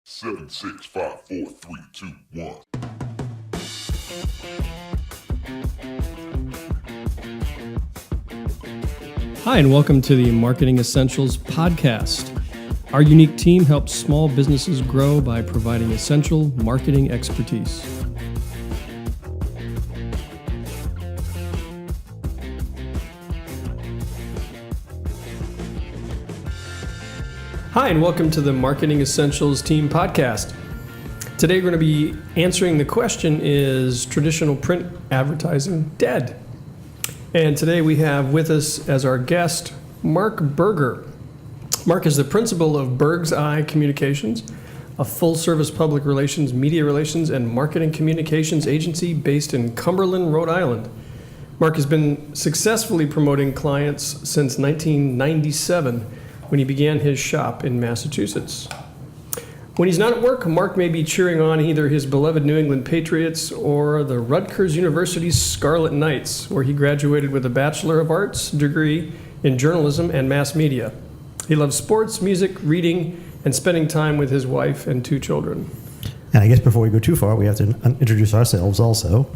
7, 6, 5, 4, 3, 2, 1. Hi, and welcome to the Marketing Essentials podcast. Our unique team helps small businesses grow by providing essential marketing expertise. Hi, and welcome to the Marketing Essentials team podcast. Today we're going to be answering the question, is traditional print advertising dead? And today we have with us as our guest, Mark Berger. Mark is the principal of Berg's Eye Communications, a full-service public relations, media relations, and marketing communications agency based in Cumberland, Rhode Island. Mark has been successfully promoting clients since 1997, when he began his shop in Massachusetts. When he's not at work, Mark may be cheering on either his beloved New England Patriots or the Rutgers University's Scarlet Knights, where he graduated with a Bachelor of Arts degree in journalism and mass media. He loves sports, music, reading, and spending time with his wife and 2 children. And I guess before we go too far, we have to introduce ourselves also.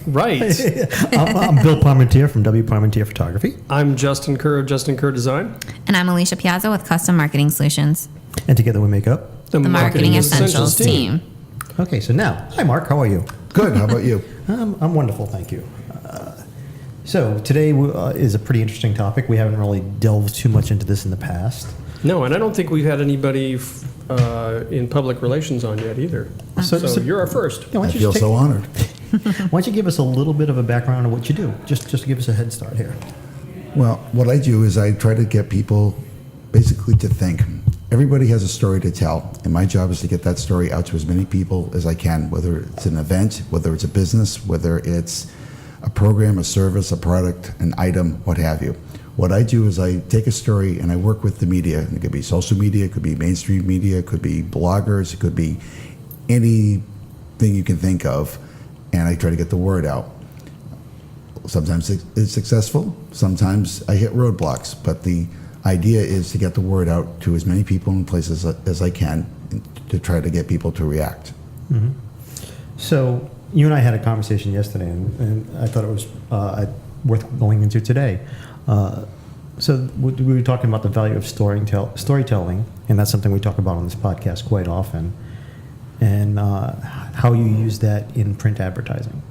Right. I'm Bill Parmentier from W. Parmentier Photography. I'm Justin Kerr of Justin Kerr Design. And I'm Alicia Piazza with Custom Marketing Solutions. And together we make up the Marketing Essentials team. Okay, so now, hi Mark, how are you? Good, how about you? I'm wonderful, thank you. So today is a pretty interesting topic. We haven't really delved too much into this in the past. No, and I don't think we've had anybody in public relations on yet either. So you're our first. Yeah, I feel so honored. Why don't you give us a little bit of a background of what you do, just to give us a head start here. Well, what I do is I try to get people basically to think. Everybody has a story to tell, and my job is to get that story out to as many people as I can, whether it's an event, whether it's a business, whether it's a program, a service, a product, an item, what have you. What I do is I take a story and I work with the media. It could be social media, it could be mainstream media, it could be bloggers, it could be anything you can think of, and I try to get the word out. Sometimes it's successful, sometimes I hit roadblocks, but the idea is to get the word out to as many people and places as I can to try to get people to react. Mm-hmm. So you and I had a conversation yesterday, and I thought it was worth going into today. So we were talking about the value of storytelling, and that's something we talk about on this podcast quite often, and how you use that in print advertising.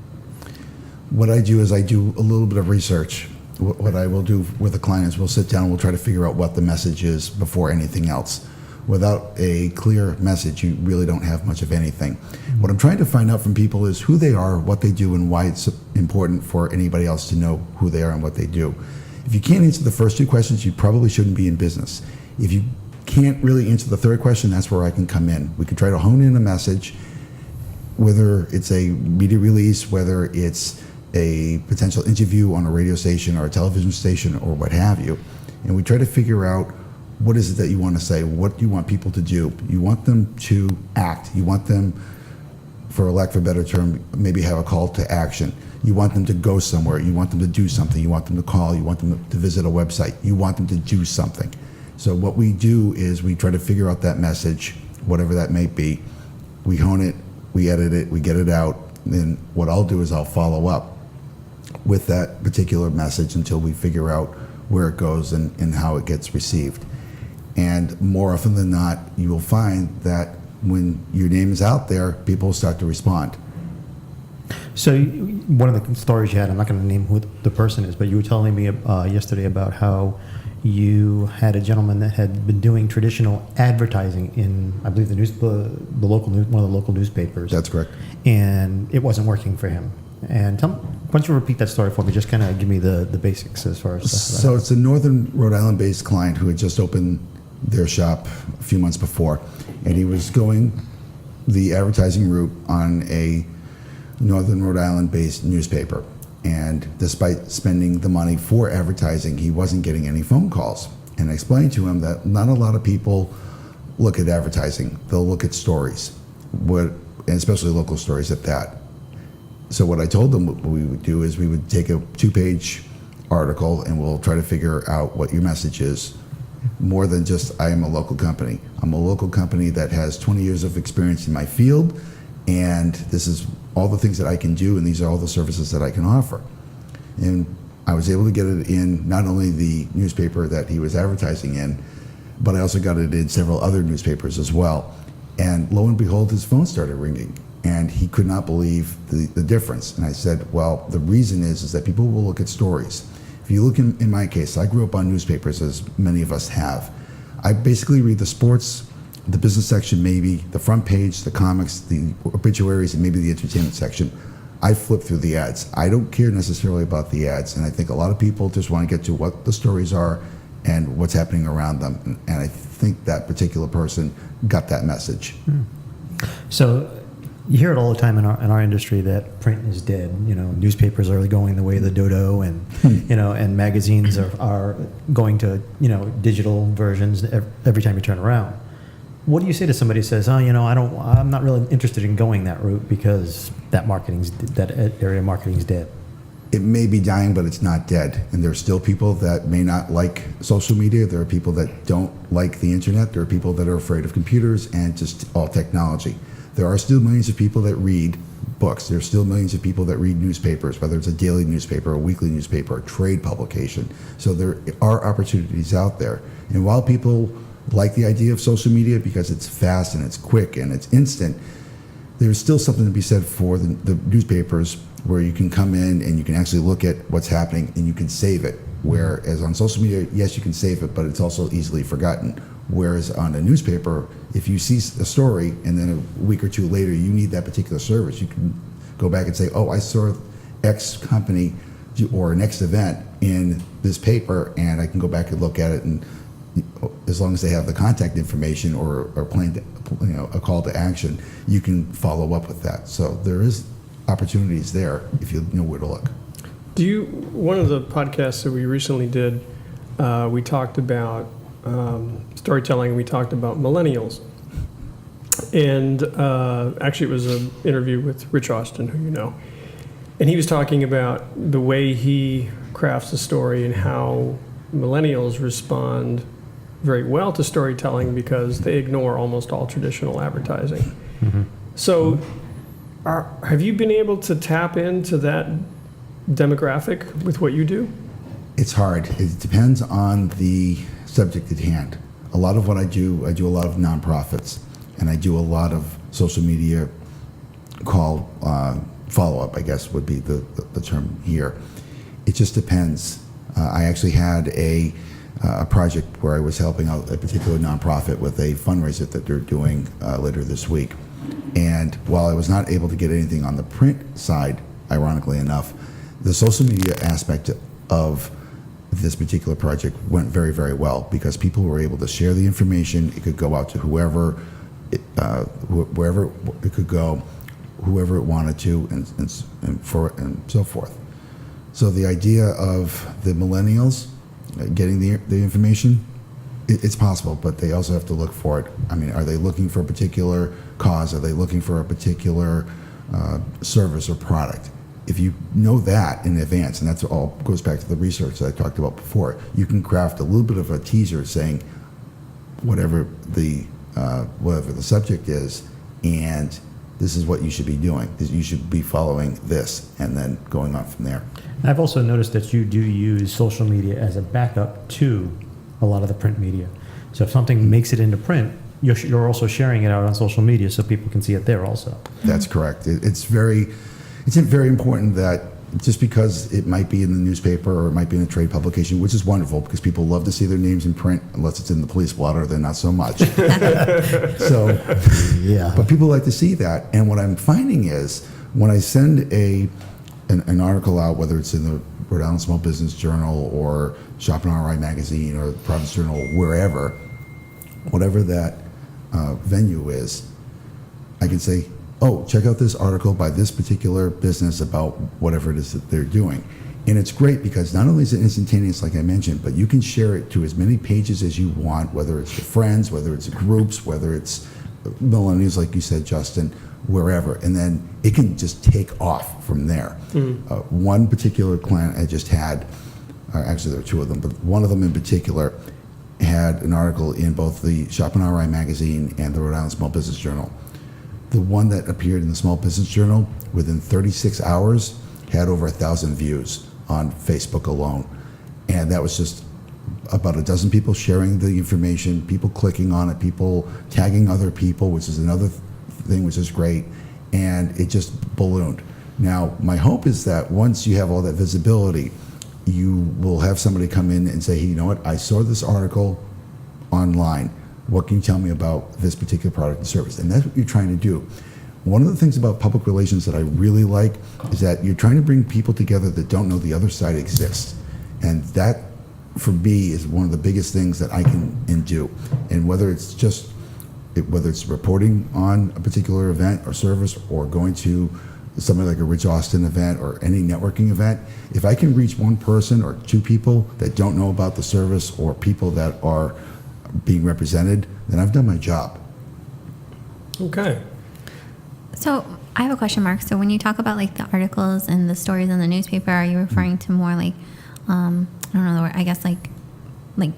What I do is I do a little bit of research. What I will do with the clients, we'll sit down and we'll try to figure out what the message is before anything else. Without a clear message, you really don't have much of anything. Mm-hmm. What I'm trying to find out from people is who they are, what they do, and why it's important for anybody else to know who they are and what they do. If you can't answer the first 2 questions, you probably shouldn't be in business. If you can't really answer the 3rd question, that's where I can come in. We can try to hone in a message, whether it's a media release, whether it's a potential interview on a radio station or a television station or what have you. And we try to figure out, what is it that you want to say? What do you want people to do? You want them to act. You want them, for lack of a better term, maybe have a call to action. You want them to go somewhere. You want them to do something. You want them to call. You want them to visit a website. You want them to do something. So what we do is we try to figure out that message, whatever that may be. We hone it, we edit it, we get it out. Then what I'll do is I'll follow up with that particular message until we figure out where it goes and how it gets received. And more often than not, you will find that when your name is out there, people start to respond. So one of the stories you had, I'm not going to name who the person is, but you were telling me yesterday about how you had a gentleman that had been doing traditional advertising in, I believe, one of the local newspapers. That's correct. And it wasn't working for him. And why don't you repeat that story for me? Just kind of give me the basics as far as that. So it's a Northern Rhode Island-based client who had just opened their shop a few months before, and he was going the advertising route on a Northern Rhode Island-based newspaper. And despite spending the money for advertising, he wasn't getting any phone calls. And I explained to him that not a lot of people look at advertising. They'll look at stories, and especially local stories at that. So what I told them what we would do is we would take a 2-page article and we'll try to figure out what your message is. more than just I am a local company. I'm a local company that has 20 years of experience in my field, and this is all the things that I can do, and these are all the services that I can offer. And I was able to get it in not only the newspaper that he was advertising in, but I also got it in several other newspapers as well. And lo and behold, his phone started ringing, and he could not believe the difference. And I said, well, the reason is that people will look at stories. If you look in my case, I grew up on newspapers, as many of us have. I basically read the sports, the business section maybe, the front page, the comics, the obituaries, and maybe the entertainment section. I flip through the ads. I don't care necessarily about the ads, and I think a lot of people just want to get to what the stories are and what's happening around them. And I think that particular person got that message. So you hear it all the time in our industry that print is dead. You know, newspapers are going the way of the dodo, and you know, and magazines are going to, you know, digital versions every time you turn around. What do you say to somebody who says, "Oh, you know, I'm not really interested in going that route because that area of marketing is dead"? It may be dying, but it's not dead. And there are still people that may not like social media. There are people that don't like the internet. There are people that are afraid of computers and just all technology. There are still millions of people that read books. There are still millions of people that read newspapers, whether it's a daily newspaper, a weekly newspaper, a trade publication. So there are opportunities out there. And while people like the idea of social media because it's fast and it's quick and it's instant, there's still something to be said for the newspapers, where you can come in and you can actually look at what's happening and you can save it. Whereas on social media, yes, you can save it, but it's also easily forgotten. Whereas on a newspaper, if you see a story and then a week or two later you need that particular service, you can go back and say, oh, I saw X company or next event in this paper, and I can go back and look at it, and as long as they have the contact information or planned, you know, a call to action, you can follow up with that. So there is opportunities there if you know where to look. One of the podcasts that we recently did, we talked about storytelling. We talked about millennials, and actually it was an interview with Rich Austin, who you know, and he was talking about the way he crafts a story and how millennials respond very well to storytelling because they ignore almost all traditional advertising. Mm-hmm. So have you been able to tap into that demographic with what you do? It's hard. It depends on the subject at hand. A lot of what I do a lot of nonprofits, and I do a lot of social media call follow-up, I guess would be the term here. It just depends. I actually had a project where I was helping out a particular nonprofit with a fundraiser that they're doing later this week. And while I was not able to get anything on the print side, ironically enough, the social media aspect of this particular project went very, very well because people were able to share the information. It could go out to wherever it could go, whoever it wanted to, and so forth. So the idea of the millennials getting the information, it's possible, but they also have to look for it. I mean, are they looking for a particular cause? Are they looking for a particular service or product? If you know that in advance, and that's all goes back to the research that I talked about before, you can craft a little bit of a teaser saying whatever the subject is, and this is what you should be doing. You should be following this, and then going on from there. I've also noticed that you do use social media as a backup to a lot of the print media. So if something makes it into print, you're also sharing it out on social media so people can see it there also. That's correct. It's very important that just because it might be in the newspaper or it might be in a trade publication, which is wonderful because people love to see their names in print, unless it's in the police blotter, then not so much. So, yeah. But people like to see that. And what I'm finding is when I send an article out, whether it's in the Rhode Island Small Business Journal or Shop and RI Magazine or Province Journal, wherever, whatever that venue is, I can say, oh, check out this article by this particular business about whatever it is that they're doing. And it's great because not only is it instantaneous, like I mentioned, but you can share it to as many pages as you want, whether it's your friends, whether it's groups, whether it's millennials, like you said, Justin, wherever. And then it can just take off from there. Mm-hmm. One particular client I just had, actually there were two of them, but one of them in particular had an article in both the Shop and RI magazine and the Rhode Island Small Business Journal. The one that appeared in the Small Business Journal within 36 hours had over 1,000 views on Facebook alone. And that was just about a dozen people sharing the information, people clicking on it, people tagging other people, which is another thing which is great. And it just ballooned. Now, my hope is that once you have all that visibility, you will have somebody come in and say, hey, you know what, I saw this article online. What can you tell me about this particular product and service? And that's what you're trying to do. One of the things about public relations that I really like is that you're trying to bring people together that don't know the other side exists. And that, for me, is one of the biggest things that I can do. And whether it's reporting on a particular event or service, or going to something like a Rich Austin event or any networking event, if I can reach one person or two people that don't know about the service, or people that are being represented, then I've done my job. Okay. So I have a question, Mark. So when you talk about like the articles and the stories in the newspaper, are you referring to more like, I don't know the word, I guess like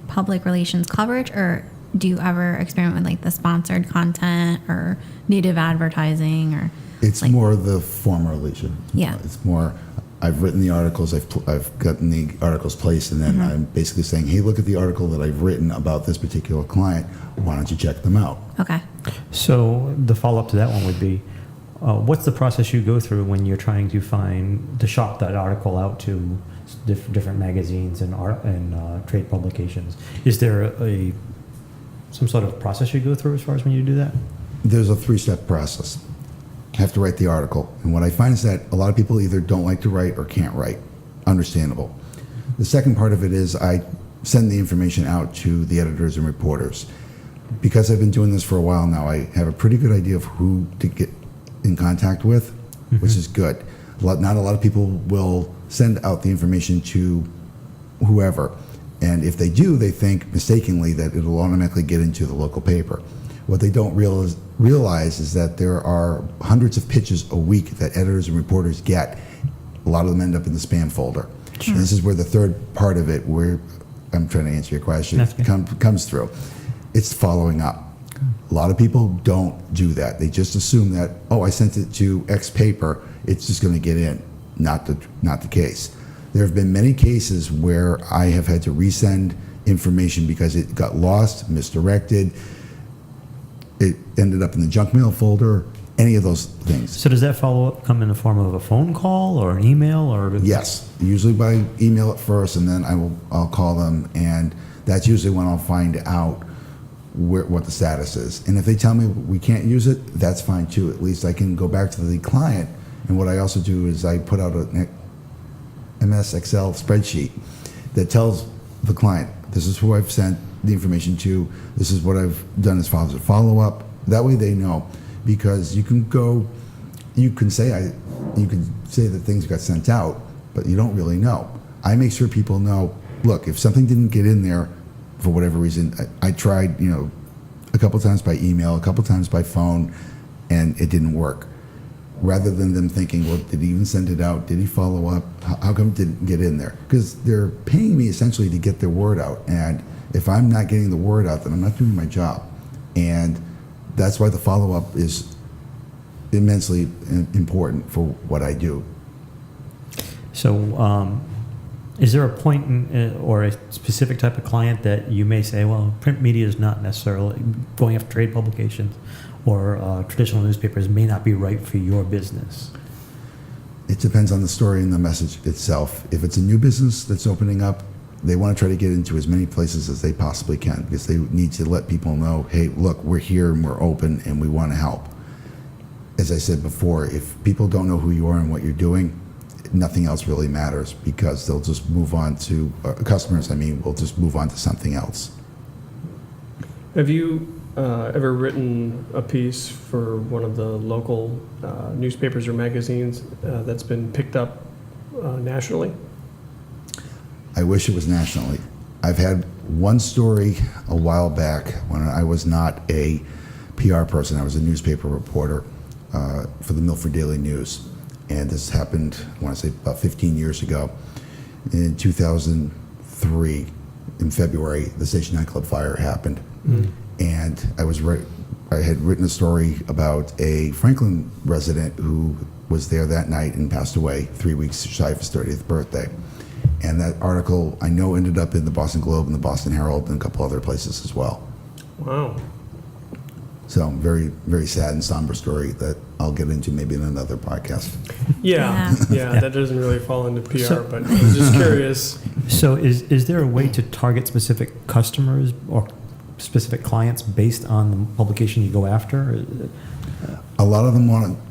public relations coverage, or do you ever experiment with like the sponsored content or native advertising, or? It's like, more the former, Alicia. Yeah. It's more, I've written the articles, I've gotten the articles placed, and then I'm basically saying, hey, look at the article that I've written about this particular client. Why don't you check them out? Okay. So the follow-up to that one would be, what's the process you go through when you're trying to shop that article out to different magazines and trade publications? Is there some sort of process you go through as far as when you do that? There's a 3-step process. You have to write the article. And what I find is that a lot of people either don't like to write or can't write. Understandable. The second part of it is I send the information out to the editors and reporters. Because I've been doing this for a while now, I have a pretty good idea of who to get in contact with, which is good. Not a lot of people will send out the information to whoever. And if they do, they think mistakenly that it'll automatically get into the local paper. What they don't realize is that there are hundreds of pitches a week that editors and reporters get. A lot of them end up in the spam folder. Sure. And this is where the third part of it, where I'm trying to answer your question, comes through. It's following up. A lot of people don't do that. They just assume that, oh, I sent it to X paper, it's just going to get in. Not the case. There have been many cases where I have had to resend information because it got lost, misdirected, it ended up in the junk mail folder, any of those things. So does that follow-up come in the form of a phone call or an email? Or Yes, usually by email at first, and then I'll call them, and that's usually when I'll find out what the status is. And if they tell me we can't use it, that's fine too. At least I can go back to the client. And what I also do is I put out an MS Excel spreadsheet that tells the client, this is who I've sent the information to, this is what I've done as far as a follow-up. That way they know, because you can say that things got sent out, but you don't really know. I make sure people know, look, if something didn't get in there for whatever reason, I tried, a couple times by email, a couple times by phone, and it didn't work. Rather than them thinking, well, did he even send it out? Did he follow up? How come it didn't get in there? Because they're paying me essentially to get their word out. And if I'm not getting the word out, then I'm not doing my job. And that's why the follow-up is immensely important for what I do. So is there a point or a specific type of client that you may say, well, print media is not necessarily going after trade publications, or traditional newspapers may not be right for your business? It depends on the story and the message itself. If it's a new business that's opening up, they want to try to get into as many places as they possibly can, because they need to let people know, hey, look, we're here and we're open and we want to help. As I said before, if people don't know who you are and what you're doing, nothing else really matters, because they'll just move on to, customers, will just move on to something else. Have you ever written a piece for one of the local newspapers or magazines that's been picked up nationally? I wish it was nationally. I've had one story a while back when I was not a PR person. I was a newspaper reporter for the Milford Daily News. And this happened, I want to say, about 15 years ago. In 2003, in February, the Station nightclub fire happened, and I had written a story about a Franklin resident who was there that night and passed away 3 weeks shy of his 30th birthday. And that article, I know, ended up in the Boston Globe and the Boston Herald and a couple other places as well. Wow. So very, very sad and somber story that I'll get into maybe in another podcast. Yeah, that doesn't really fall into PR, but I was just curious. So is there a way to target specific customers or specific clients based on the publication you go after? A lot of them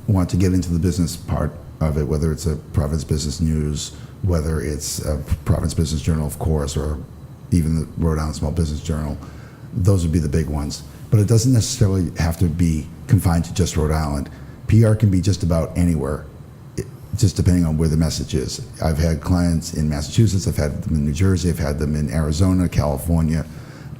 want to get into the business part of it, whether it's a Providence Business News, whether it's a Providence Business Journal, of course, or even the Rhode Island Small Business Journal. Those would be the big ones. But it doesn't necessarily have to be confined to just Rhode Island. PR can be just about anywhere, just depending on where the message is. I've had clients in Massachusetts, I've had them in New Jersey, I've had them in Arizona, California,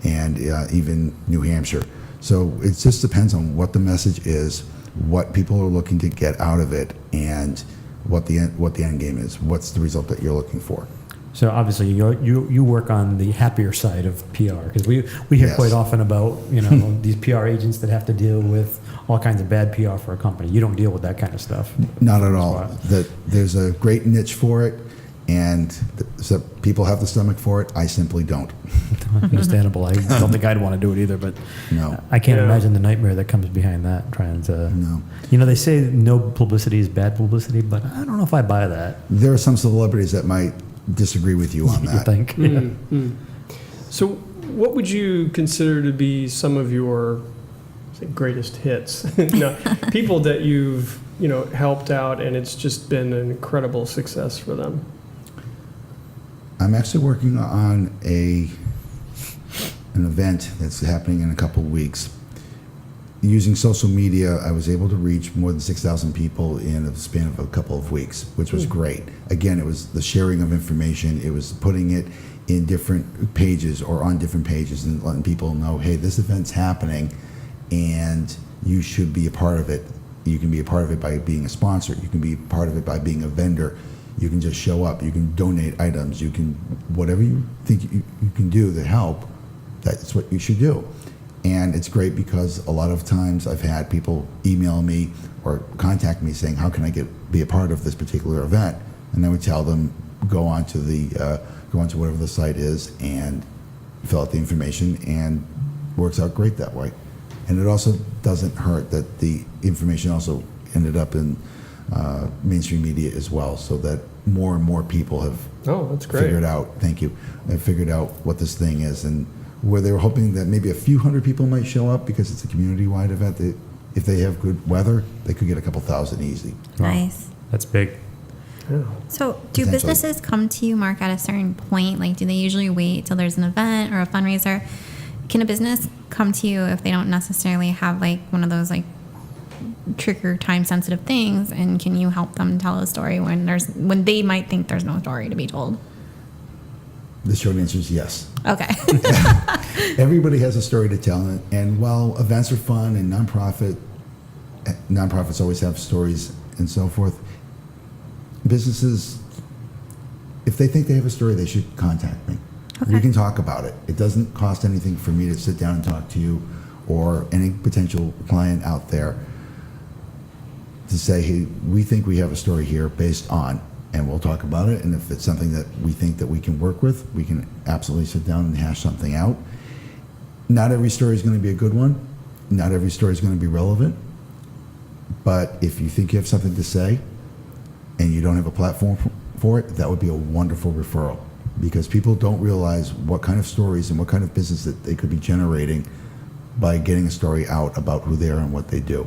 and even New Hampshire. So it just depends on what the message is, what people are looking to get out of it, and what the end game is. What's the result that you're looking for? So obviously you work on the happier side of PR, because we hear Yes. quite often about these PR agents that have to deal with all kinds of bad PR for a company. You don't deal with that kind of stuff. Not at all. There's a great niche for it, and so people have the stomach for it. I simply don't. Understandable. I don't think I'd want to do it either, but No. I can't Yeah. imagine the nightmare that comes behind that, trying to... No. They say no publicity is bad publicity, but I don't know if I buy that. There are some celebrities that might disagree with you on You that. think? So what would you consider to be some of your greatest hits? People that you've helped out and it's just been an incredible success for them. I'm actually working on an event that's happening in a couple of weeks. Using social media, I was able to reach more than 6,000 people in a span of a couple of weeks, which was great. Again, it was the sharing of information. It was putting it in different pages or on different pages and letting people know, hey, this event's happening and you should be a part of it. You can be a part of it by being a sponsor. You can be a part of it by being a vendor. You can just show up. You can donate items. You can, whatever you think you can do to help, that's what you should do. And it's great because a lot of times I've had people email me or contact me saying, how can I be a part of this particular event? And I would tell them, go on to whatever the site is and fill out the information, and works out great that way. And it also doesn't hurt that the information also ended up in mainstream media as well, so that more and more people have That's great. figured out, thank you, have figured out what this thing is, and where they were hoping that maybe a few hundred people might show up because it's a community-wide event. If they have good weather, they could get a couple thousand easy. Nice. That's big. Yeah. So do Potentially. businesses come to you, Mark, at a certain point? Like, do they usually wait till there's an event or a fundraiser? Can a business come to you if they don't necessarily have like one of those like trigger time sensitive things, and can you help them tell a story when they might think there's no story to be told? The short answer is yes. Okay. Everybody has a story to tell, and while events are fun and nonprofits always have stories and so forth, businesses, if they think they have a story, they should contact me. Okay. We can talk about it. It doesn't cost anything for me to sit down and talk to you or any potential client out there to say, hey, we think we have a story here based on, and we'll talk about it. And if it's something that we think that we can work with, we can absolutely sit down and hash something out. Not every story is going to be a good one. Not every story is going to be relevant. But if you think you have something to say and you don't have a platform for it, that would be a wonderful referral, because people don't realize what kind of stories and what kind of business that they could be generating by getting a story out about who they are and what they do.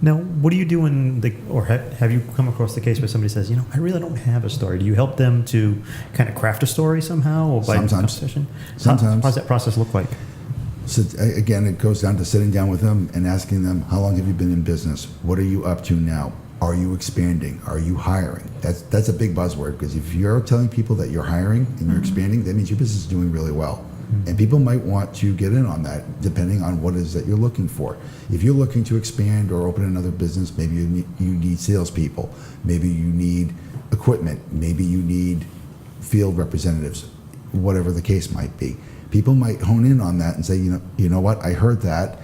Now, what do you do or have you come across the case where somebody says, I really don't have a story? Do you help them to kind of craft a story somehow? Or by Sometimes. conversation? Sometimes. How does that process look like? So again, it goes down to sitting down with them and asking them, how long have you been in business? What are you up to now? Are you expanding? Are you hiring? That's a big buzzword, because if you're telling people that you're hiring and you're expanding, that means your business is doing really well. And people might want to get in on that depending on what it is that you're looking for. If you're looking to expand or open another business, maybe you need salespeople. Maybe you need equipment. Maybe you need field representatives, whatever the case might be. people might hone in on that and say, you know what, I heard that.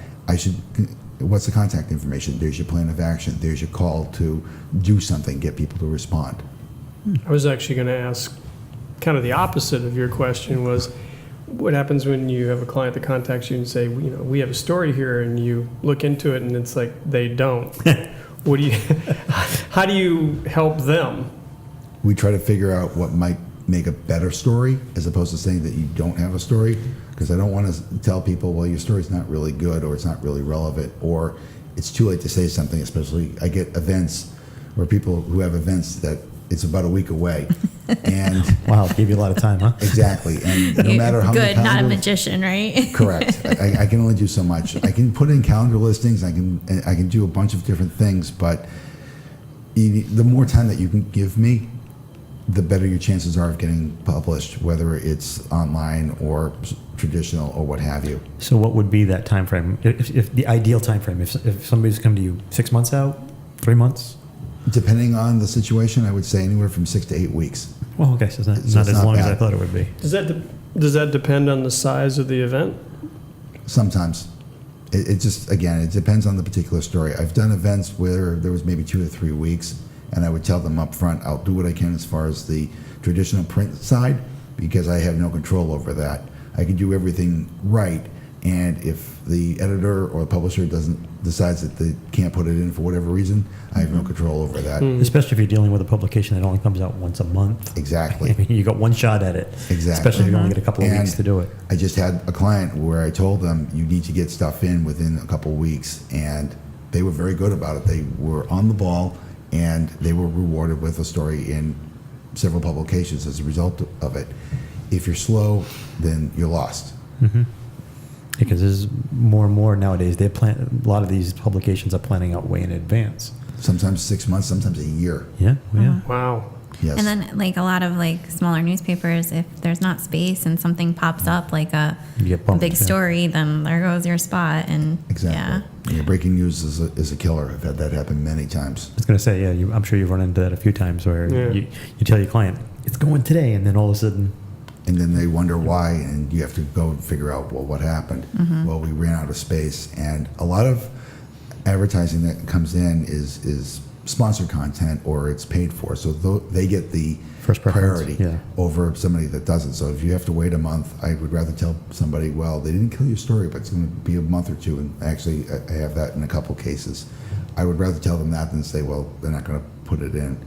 What's the contact information? There's your plan of action. There's your call to do something, get people to respond. I was actually going to ask kind of the opposite of your question was, what happens when you have a client that contacts you and say, we have a story here, and you look into it and it's like they don't. How do you help them? We try to figure out what might make a better story as opposed to saying that you don't have a story, because I don't want to tell people, well, your story's not really good, or it's not really relevant, or it's too late to say something. Especially I get events where people who have events that it's about a week away. And Wow, gave you a lot of time, huh? exactly. And no matter how many Good, not a calendars- magician, right? Correct. I can only do so much. I can put in calendar listings. I can do a bunch of different things, but the more time that you can give me, the better your chances are of getting published, whether it's online or traditional or what have you. So what would be that time frame? If the ideal time frame, if somebody's come to you 6 months out, 3 months? Depending on the situation, I would say anywhere from 6 to 8 weeks. Well, okay, so it's So not it's as not long as I bad. thought it would be. Does that depend on the size of the event? Sometimes. It just, again, it depends on the particular story. I've done events where there was maybe 2 or 3 weeks, and I would tell them up front, I'll do what I can as far as the traditional print side, because I have no control over that. I can do everything right, and if the editor or the publisher decides that they can't put it in for whatever reason, I have no control over that. Especially if you're dealing with a publication that only comes out once a month. Exactly. I mean, you got one shot at it. Exactly. Especially if you only get a couple of And weeks to do it. I just had a client where I told them you need to get stuff in within a couple of weeks, and they were very good about it. They were on the ball, and they were rewarded with a story in several publications as a result of it. If you're slow, then you're lost. Because there's more and more nowadays. A lot of these publications are planning out way in advance. Sometimes 6 months, sometimes a year. Yeah, yeah. Wow. Yes. And then, like a lot of like smaller newspapers, if there's not space and something pops up like a You get bumped, big yeah. story, then there goes your spot. And Exactly. yeah, Yeah, breaking news is a killer. I've had that happen many times. I was going to say, yeah, I'm sure you've run into that a few times where Yeah. you tell your client, it's going today, and then all of a sudden, And then they wonder why, and you have to go and figure out, well, what happened? Well, we ran out of space. And a lot of advertising that comes in is sponsored content, or it's paid for. So they get the First preference, priority yeah. over somebody that doesn't. So if you have to wait a month, I would rather tell somebody, well, they didn't kill your story, but it's going to be a month or two. And actually, I have that in a couple cases. I would rather tell them that than say, well, they're not going to put it in.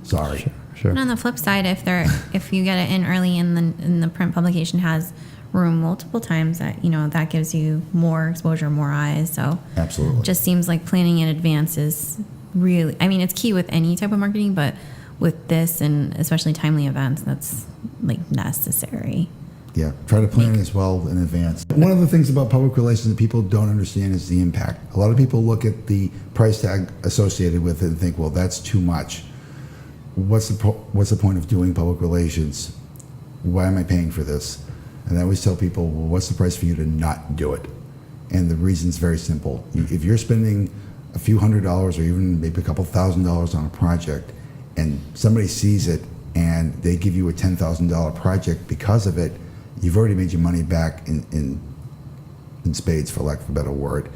Sorry. sure. And on the flip side, if you get it in early and the print publication has room multiple times, that gives you more exposure, more eyes. So Absolutely. it just seems like planning in advance is really, I mean, it's key with any type of marketing, but with this and especially timely events, that's like necessary. Yeah, try to plan as well in advance. One of the things about public relations that people don't understand is the impact. A lot of people look at the price tag associated with it and think, well, that's too much. What's the point of doing public relations? Why am I paying for this? And I always tell people, well, what's the price for you to not do it? And the reason's very simple. If you're spending a few $100s or even maybe a couple $1,000s on a project, and somebody sees it and they give you a $10,000 project because of it, you've already made your money back in spades, for lack of a better word.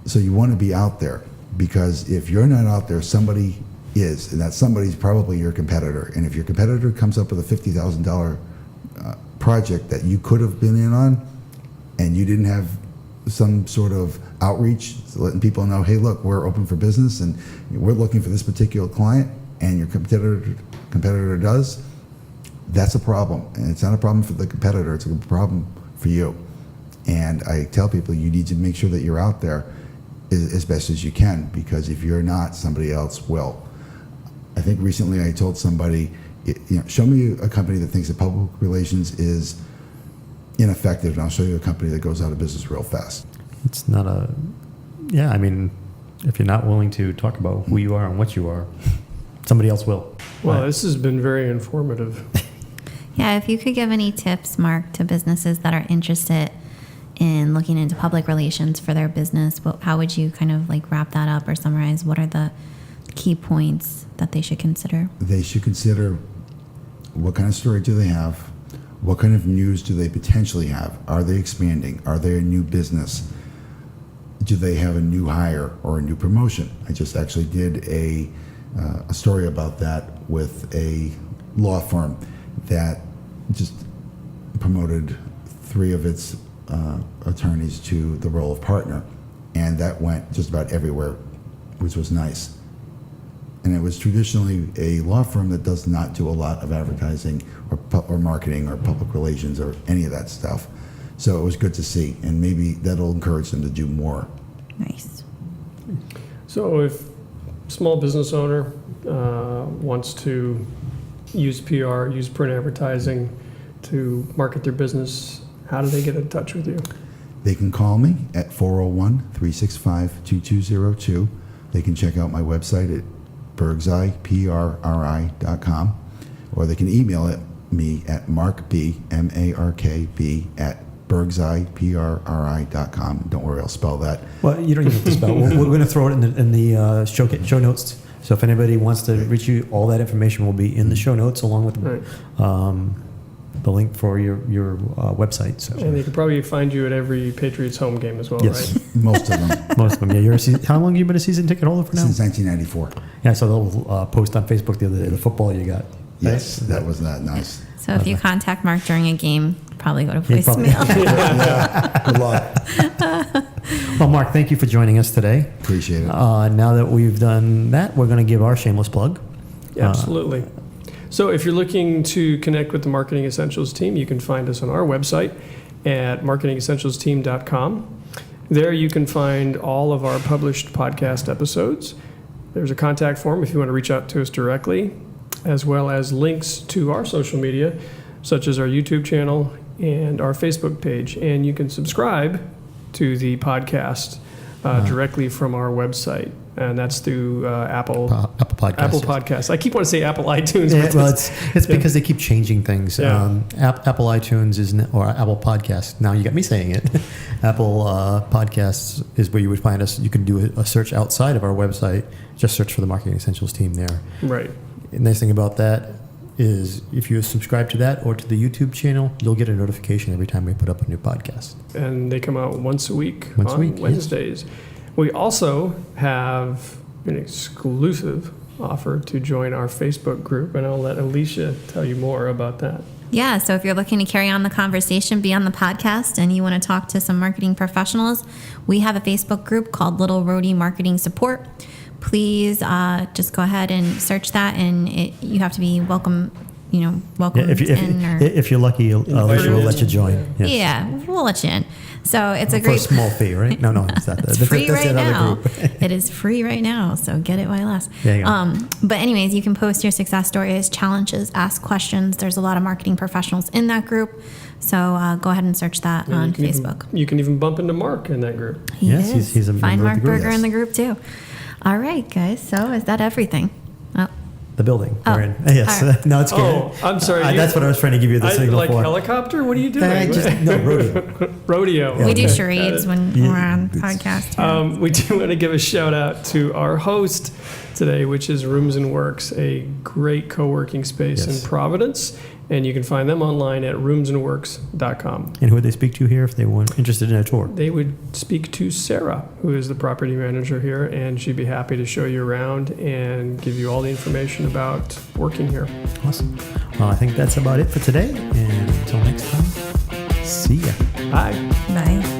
So you want to be out there, because if you're not out there, somebody is, and that somebody's probably your competitor. And if your competitor comes up with a $50,000 project that you could have been in on, and you didn't have some sort of outreach, letting people know, hey, look, we're open for business and we're looking for this particular client, and your competitor does, that's a problem. And it's not a problem for the competitor, it's a problem for you. And I tell people, you need to make sure that you're out there as best as you can, because if you're not, somebody else will. I think recently I told somebody, show me a company that thinks that public relations is ineffective, and I'll show you a company that goes out of business real fast. It's not I mean, if you're not willing to talk about who you are and what you are, somebody else will. Well, this has been very informative. Yeah, if you could give any tips, Mark, to businesses that are interested in looking into public relations for their business, how would you kind of like wrap that up or summarize? What are the key points that they should consider? They should consider, what kind of story do they have? What kind of news do they potentially have? Are they expanding? Are they a new business? Do they have a new hire or a new promotion? I just actually did a story about that with a law firm that just promoted 3 of its attorneys to the role of partner, and that went just about everywhere, which was nice. And it was traditionally a law firm that does not do a lot of advertising or marketing or public relations or any of that stuff. So it was good to see, and maybe that'll encourage them to do more. Nice. So if small business owner wants to use PR, use print advertising to market their business, how do they get in touch with you? They can call me at 401-365-2202. They can check out my website at bergzi.com, or they can email me at markb, M-A-R-K-B, at bergzi.com. Don't worry, I'll spell that. Well, you don't even have to spell. We're going to throw it in the show notes. So if anybody wants to reach you, all that information will be in the show notes along with the link for your website. So. And they can probably find you at every Patriots home game as well, Yes. right? Most of them. Most of them, yeah. How long have you been a season ticket holder for now? Since 1994. Yeah, so they'll post on Facebook the other day the football you got. Yes, that was that nice. So if you contact Mark during a game, probably go to Yeah, probably. voicemail. Yeah, good luck. Well, Mark, thank you for joining us today. Appreciate it. Now that we've done that, we're going to give our shameless plug. Absolutely. So if you're looking to connect with the Marketing Essentials team, you can find us on our website at marketingessentialsteam.com. There you can find all of our published podcast episodes. There's a contact form if you want to reach out to us directly, as well as links to our social media, such as our YouTube channel and our Facebook page. And you can subscribe to the podcast directly from our website. And that's through Apple Podcasts. Apple Podcasts. I keep wanting to say Apple iTunes. Yeah, but well, it's because they keep changing things. Yeah. Apple iTunes or Apple Podcasts. Now you got me saying it. Apple Podcasts is where you would find us. You can do a search outside of our website. Just search for the Marketing Essentials team there. Right. The nice thing about that is if you subscribe to that or to the YouTube channel, you'll get a notification every time we put up a new podcast. And they come out once a week Once a on week, yes. Wednesdays. We also have an exclusive offer to join our Facebook group, and I'll let Alicia tell you more about that. Yeah, so if you're looking to carry on the conversation beyond the podcast and you want to talk to some marketing professionals, we have a Facebook group called Little Rhody Marketing Support. Please just go ahead and search that, and you have to be welcome. Welcome if you're lucky, Alicia will let you join. Yes. Yeah, we'll let you in. So it's a For great a small fee, right? No, it's not that. It's free right now. Group. It is free right now, so get it while it lasts. There you go. But anyways, you can post your success stories, challenges, ask questions. There's a lot of marketing professionals in that group, so go ahead and search that on Facebook. You can even bump into Mark in that group. Yes, he's a Find member of Mark the group. Berger in the group too. All right, guys. So is that everything? Oh. The building Oh, we're in. Yes. all right. No, it's good. Oh, I'm sorry. That's what I was trying to give you the signal like for. helicopter? What are you doing? Rodeo. Rodeo. We do Okay. charades when we're on podcast. We do want to give a shout out to our host today, which is Rooms and Works, a great co-working space Yes. in Providence. And you can find them online at roomsandworks.com. And who would they speak to here if they weren't interested in a tour? They would speak to Sarah, who is the property manager here, and she'd be happy to show you around and give you all the information about working here. Awesome. Well, I think that's about it for today. And until next time, see ya. Bye. Bye.